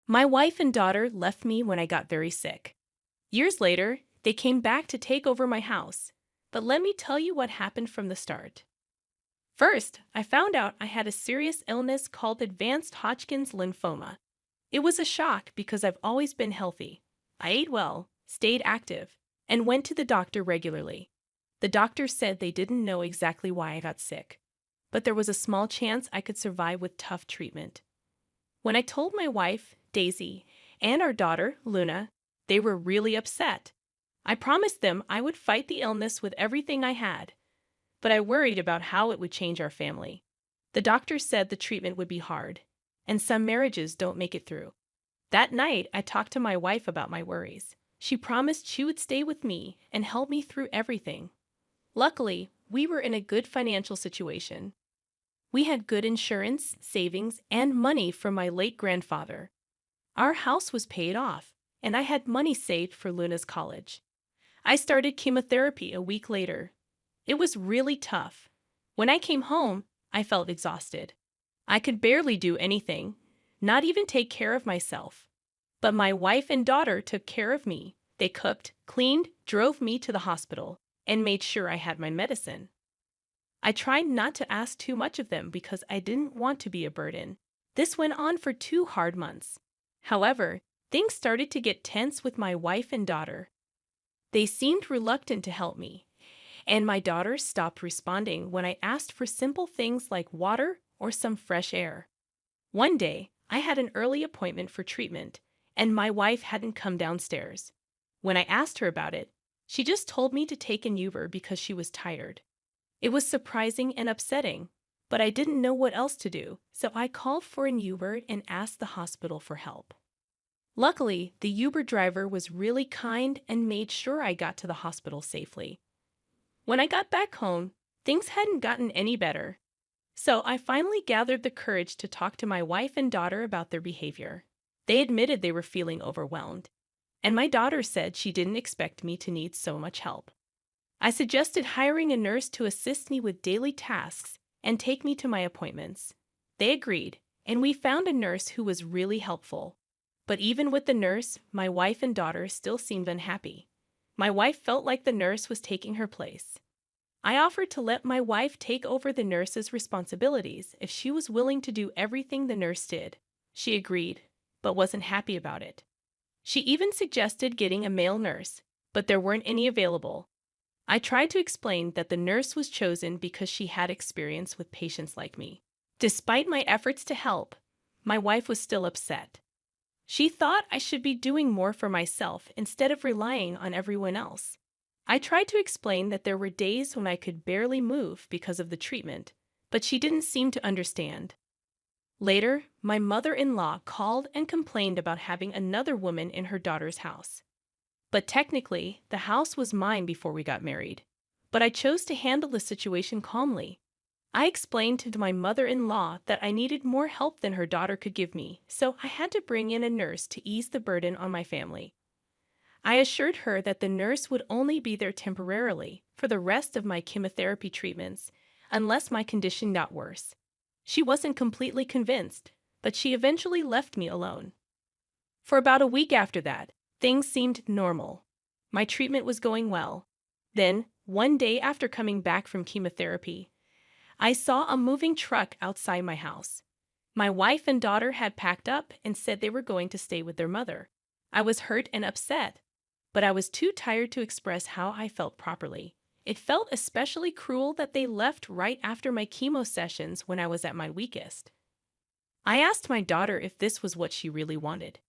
My wife and daughter left me when I got very sick. Years later, they came back to take over my house. But let me tell you what happened from the start. First, I found out I had a serious illness called advanced Hodgkin's lymphoma. It was a shock because I've always been healthy. I ate well, stayed active, and went to the doctor regularly. The doctor said they didn't know exactly why I got sick, but there was a small chance I could survive with tough treatment. When I told my wife, Daisy, and our daughter, Luna, they were really upset. I promised them I would fight the illness with everything I had, but I worried about how it would change our family. The doctor said the treatment would be hard, and some marriages don't make it through. That night, I talked to my wife about my worries. She promised she would stay with me and help me through everything. Luckily, we were in a good financial situation. We had good insurance, savings, and money from my late grandfather. Our house was paid off, and I had money saved for Luna's college. I started chemotherapy a week later. It was really tough. When I came home, I felt exhausted. I could barely do anything, not even take care of myself. But my wife and daughter took care of me. They cooked, cleaned, drove me to the hospital, and made sure I had my medicine. I tried not to ask too much of them because I didn't want to be a burden. This went on for 2 hard months. However, things started to get tense with my wife and daughter. They seemed reluctant to help me, and my daughter stopped responding when I asked for simple things like water or some fresh air. One day, I had an early appointment for treatment, and my wife hadn't come downstairs. When I asked her about it, she just told me to take an Uber because she was tired. It was surprising and upsetting, but I didn't know what else to do, so I called for an Uber and asked the hospital for help. Luckily, the Uber driver was really kind and made sure I got to the hospital safely. When I got back home, things hadn't gotten any better. So I finally gathered the courage to talk to my wife and daughter about their behavior. They admitted they were feeling overwhelmed, and my daughter said she didn't expect me to need so much help. I suggested hiring a nurse to assist me with daily tasks and take me to my appointments. They agreed, and we found a nurse who was really helpful. But even with the nurse, my wife and daughter still seemed unhappy. My wife felt like the nurse was taking her place. I offered to let my wife take over the nurse's responsibilities if she was willing to do everything the nurse did. She agreed, but wasn't happy about it. She even suggested getting a male nurse, but there weren't any available. I tried to explain that the nurse was chosen because she had experience with patients like me. Despite my efforts to help, my wife was still upset. She thought I should be doing more for myself instead of relying on everyone else. I tried to explain that there were days when I could barely move because of the treatment, but she didn't seem to understand. Later, my mother-in-law called and complained about having another woman in her daughter's house. But technically, the house was mine before we got married. But I chose to handle the situation calmly. I explained to my mother-in-law that I needed more help than her daughter could give me, so I had to bring in a nurse to ease the burden on my family. I assured her that the nurse would only be there temporarily for the rest of my chemotherapy treatments, unless my condition got worse. She wasn't completely convinced, but she eventually left me alone. For about a week after that, things seemed normal. My treatment was going well. Then, one day after coming back from chemotherapy, I saw a moving truck outside my house. My wife and daughter had packed up and said they were going to stay with their mother. I was hurt and upset, but I was too tired to express how I felt properly. It felt especially cruel that they left right after my chemo sessions when I was at my weakest. I asked my daughter if this was what she really wanted.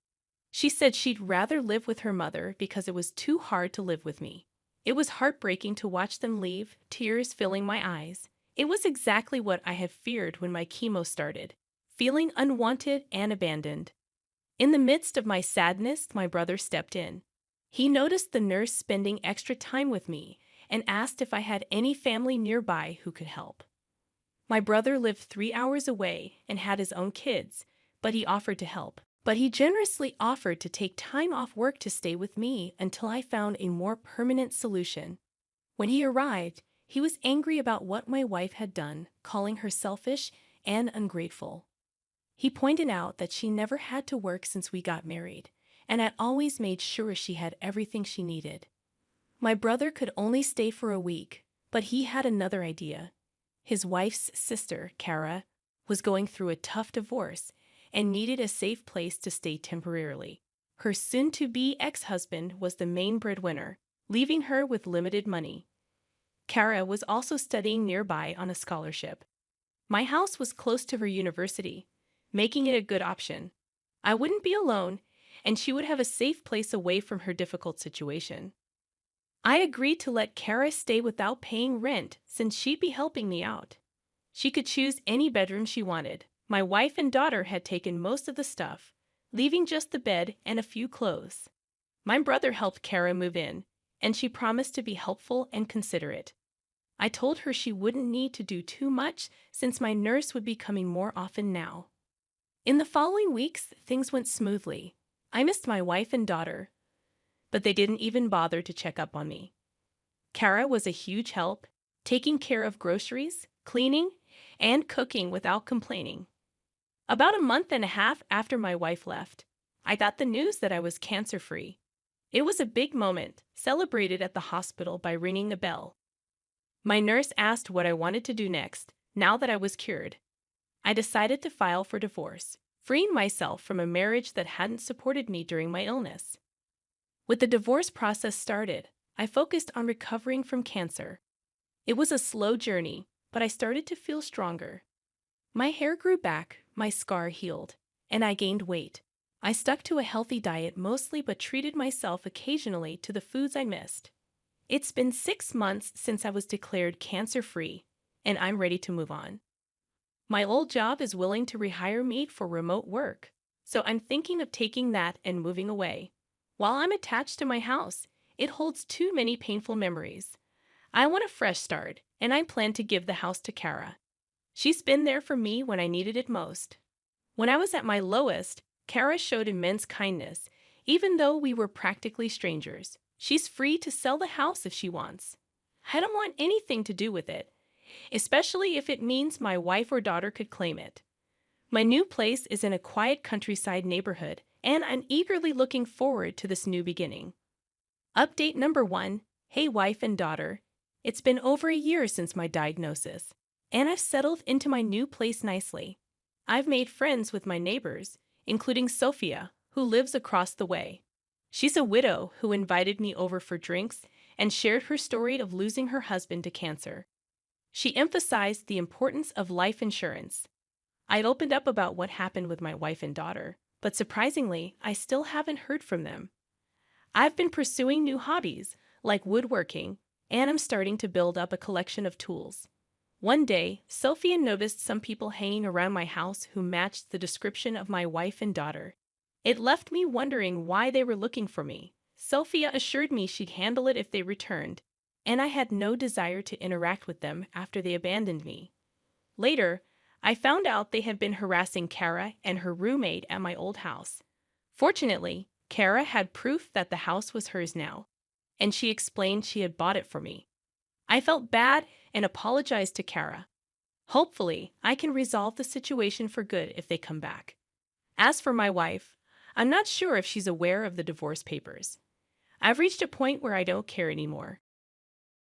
She said she'd rather live with her mother because it was too hard to live with me. It was heartbreaking to watch them leave, tears filling my eyes. It was exactly what I had feared when my chemo started, feeling unwanted and abandoned. In the midst of my sadness, my brother stepped in. He noticed the nurse spending extra time with me and asked if I had any family nearby who could help. My brother lived 3 hours away and had his own kids, but he offered to help. But he generously offered to take time off work to stay with me until I found a more permanent solution. When he arrived, he was angry about what my wife had done, calling her selfish and ungrateful. He pointed out that she never had to work since we got married, and had always made sure she had everything she needed. My brother could only stay for a week, but he had another idea. His wife's sister, Kara, was going through a tough divorce and needed a safe place to stay temporarily. Her soon-to-be ex-husband was the main breadwinner, leaving her with limited money. Kara was also studying nearby on a scholarship. My house was close to her university, making it a good option. I wouldn't be alone, and she would have a safe place away from her difficult situation. I agreed to let Kara stay without paying rent since she'd be helping me out. She could choose any bedroom she wanted. My wife and daughter had taken most of the stuff, leaving just the bed and a few clothes. My brother helped Kara move in, and she promised to be helpful and considerate. I told her she wouldn't need to do too much since my nurse would be coming more often now. In the following weeks, things went smoothly. I missed my wife and daughter, but they didn't even bother to check up on me. Kara was a huge help, taking care of groceries, cleaning, and cooking without complaining. About a month and a half after my wife left, I got the news that I was cancer-free. It was a big moment, celebrated at the hospital by ringing a bell. My nurse asked what I wanted to do next, now that I was cured. I decided to file for divorce, freeing myself from a marriage that hadn't supported me during my illness. With the divorce process started, I focused on recovering from cancer. It was a slow journey, but I started to feel stronger. My hair grew back, my scar healed, and I gained weight. I stuck to a healthy diet mostly but treated myself occasionally to the foods I missed. It's been 6 months since I was declared cancer-free, and I'm ready to move on. My old job is willing to rehire me for remote work, so I'm thinking of taking that and moving away. While I'm attached to my house, it holds too many painful memories. I want a fresh start, and I plan to give the house to Kara. She's been there for me when I needed it most. When I was at my lowest, Kara showed immense kindness, even though we were practically strangers. She's free to sell the house if she wants. I don't want anything to do with it, especially if it means my wife or daughter could claim it. My new place is in a quiet countryside neighborhood, and I'm eagerly looking forward to this new beginning. Update number 1. Hey wife and daughter. It's been over a year since my diagnosis, and I've settled into my new place nicely. I've made friends with my neighbors, including Sophia, who lives across the way. She's a widow who invited me over for drinks and shared her story of losing her husband to cancer. She emphasized the importance of life insurance. I'd opened up about what happened with my wife and daughter, but surprisingly, I still haven't heard from them. I've been pursuing new hobbies, like woodworking, and I'm starting to build up a collection of tools. One day, Sophia noticed some people hanging around my house who matched the description of my wife and daughter. It left me wondering why they were looking for me. Sophia assured me she'd handle it if they returned, and I had no desire to interact with them after they abandoned me. Later, I found out they had been harassing Kara and her roommate at my old house. Fortunately, Kara had proof that the house was hers now, and she explained she had bought it for me. I felt bad and apologized to Kara. Hopefully, I can resolve the situation for good if they come back. As for my wife, I'm not sure if she's aware of the divorce papers. I've reached a point where I don't care anymore.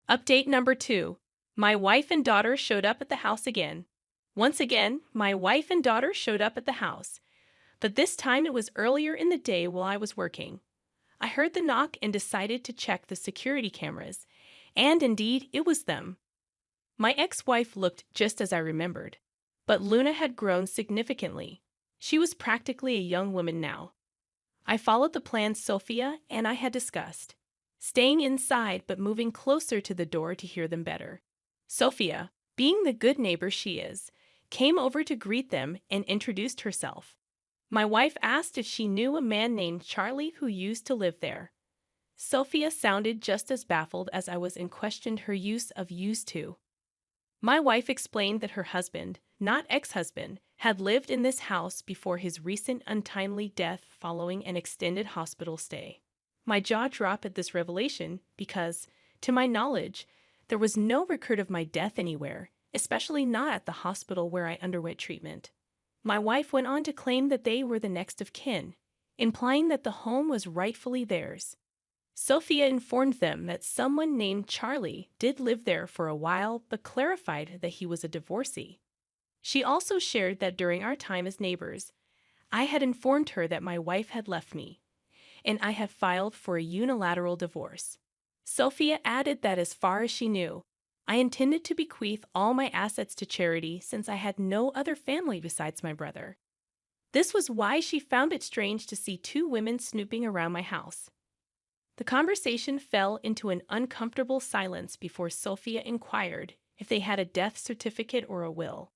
Update number 2. My wife and daughter showed up at the house again. Once again, my wife and daughter showed up at the house, but this time it was earlier in the day while I was working. I heard the knock and decided to check the security cameras, and indeed, it was them. My ex-wife looked just as I remembered, but Luna had grown significantly. She was practically a young woman now. I followed the plan Sophia and I had discussed, staying inside but moving closer to the door to hear them better. Sophia, being the good neighbor she is, came over to greet them and introduced herself. My wife asked if she knew a man named Charlie who used to live there. Sophia sounded just as baffled as I was and questioned her use of used to. My wife explained that her husband, not ex-husband, had lived in this house before his recent untimely death following an extended hospital stay. My jaw dropped at this revelation because, to my knowledge, there was no record of my death anywhere, especially not at the hospital where I underwent treatment. My wife went on to claim that they were the next of kin, implying that the home was rightfully theirs. Sophia informed them that someone named Charlie did live there for a while but clarified that he was a divorcee. She also shared that during our time as neighbors, I had informed her that my wife had left me, and I had filed for a unilateral divorce. Sophia added that as far as she knew, I intended to bequeath all my assets to charity since I had no other family besides my brother. This was why she found it strange to see two women snooping around my house. The conversation fell into an uncomfortable silence before Sophia inquired if they had a death certificate or a will.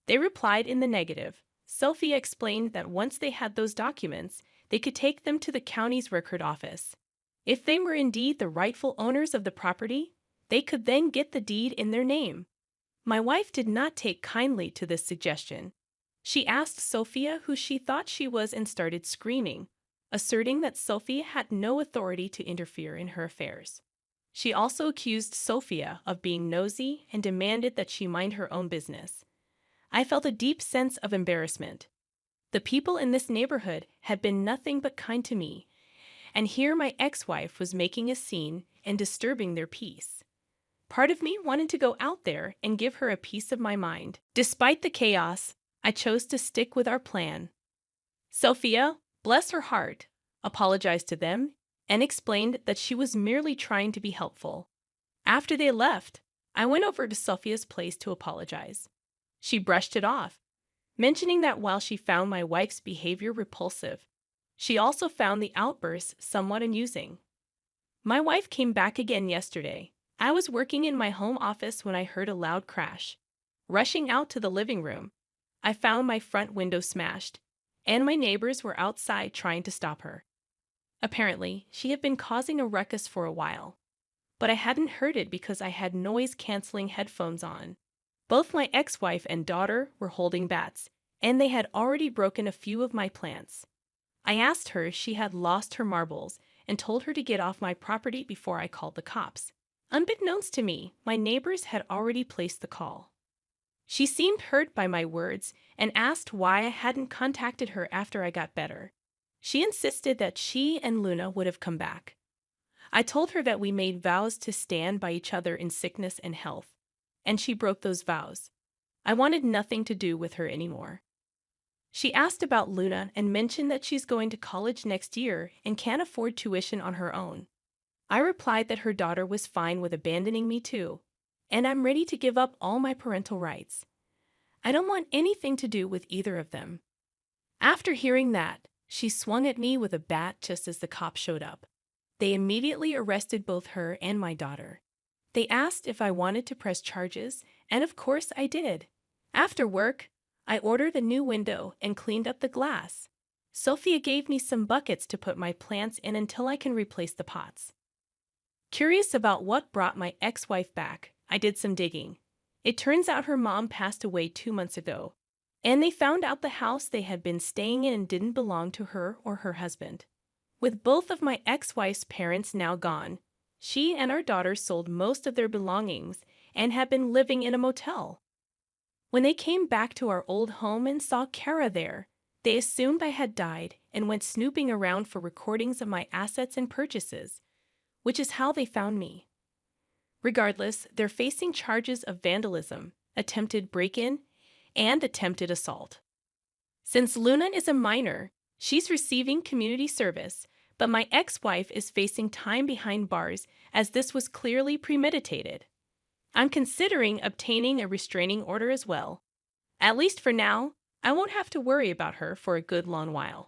They replied in the negative. Sophia explained that once they had those documents, they could take them to the county's record office. If they were indeed the rightful owners of the property, they could then get the deed in their name. My wife did not take kindly to this suggestion. She asked Sophia who she thought she was and started screaming, asserting that Sophia had no authority to interfere in her affairs. She also accused Sophia of being nosy and demanded that she mind her own business. I felt a deep sense of embarrassment. The people in this neighborhood had been nothing but kind to me, and here my ex-wife was making a scene and disturbing their peace. Part of me wanted to go out there and give her a piece of my mind. Despite the chaos, I chose to stick with our plan. Sophia, bless her heart, apologized to them and explained that she was merely trying to be helpful. After they left, I went over to Sophia's place to apologize. She brushed it off, mentioning that while she found my wife's behavior repulsive, she also found the outbursts somewhat amusing. My wife came back again yesterday. I was working in my home office when I heard a loud crash. Rushing out to the living room, I found my front window smashed, and my neighbors were outside trying to stop her. Apparently, she had been causing a ruckus for a while, but I hadn't heard it because I had noise-canceling headphones on. Both my ex-wife and daughter were holding bats, and they had already broken a few of my plants. I asked her if she had lost her marbles and told her to get off my property before I called the cops. Unbeknownst to me, my neighbors had already placed the call. She seemed hurt by my words and asked why I hadn't contacted her after I got better. She insisted that she and Luna would have come back. I told her that we made vows to stand by each other in sickness and health, and she broke those vows. I wanted nothing to do with her anymore. She asked about Luna and mentioned that she's going to college next year and can't afford tuition on her own. I replied that her daughter was fine with abandoning me too, and I'm ready to give up all my parental rights. I don't want anything to do with either of them. After hearing that, she swung at me with a bat just as the cops showed up. They immediately arrested both her and my daughter. They asked if I wanted to press charges, and of course I did. After work, I ordered a new window and cleaned up the glass. Sophia gave me some buckets to put my plants in until I can replace the pots. Curious about what brought my ex-wife back, I did some digging. It turns out her mom passed away 2 months ago, and they found out the house they had been staying in didn't belong to her or her husband. With both of my ex-wife's parents now gone, she and our daughter sold most of their belongings and had been living in a motel. When they came back to our old home and saw Kara there, they assumed I had died and went snooping around for recordings of my assets and purchases, which is how they found me. Regardless, they're facing charges of vandalism, attempted break-in, and attempted assault. Since Luna is a minor, she's receiving community service, but my ex-wife is facing time behind bars as this was clearly premeditated. I'm considering obtaining a restraining order as well. At least for now, I won't have to worry about her for a good long while.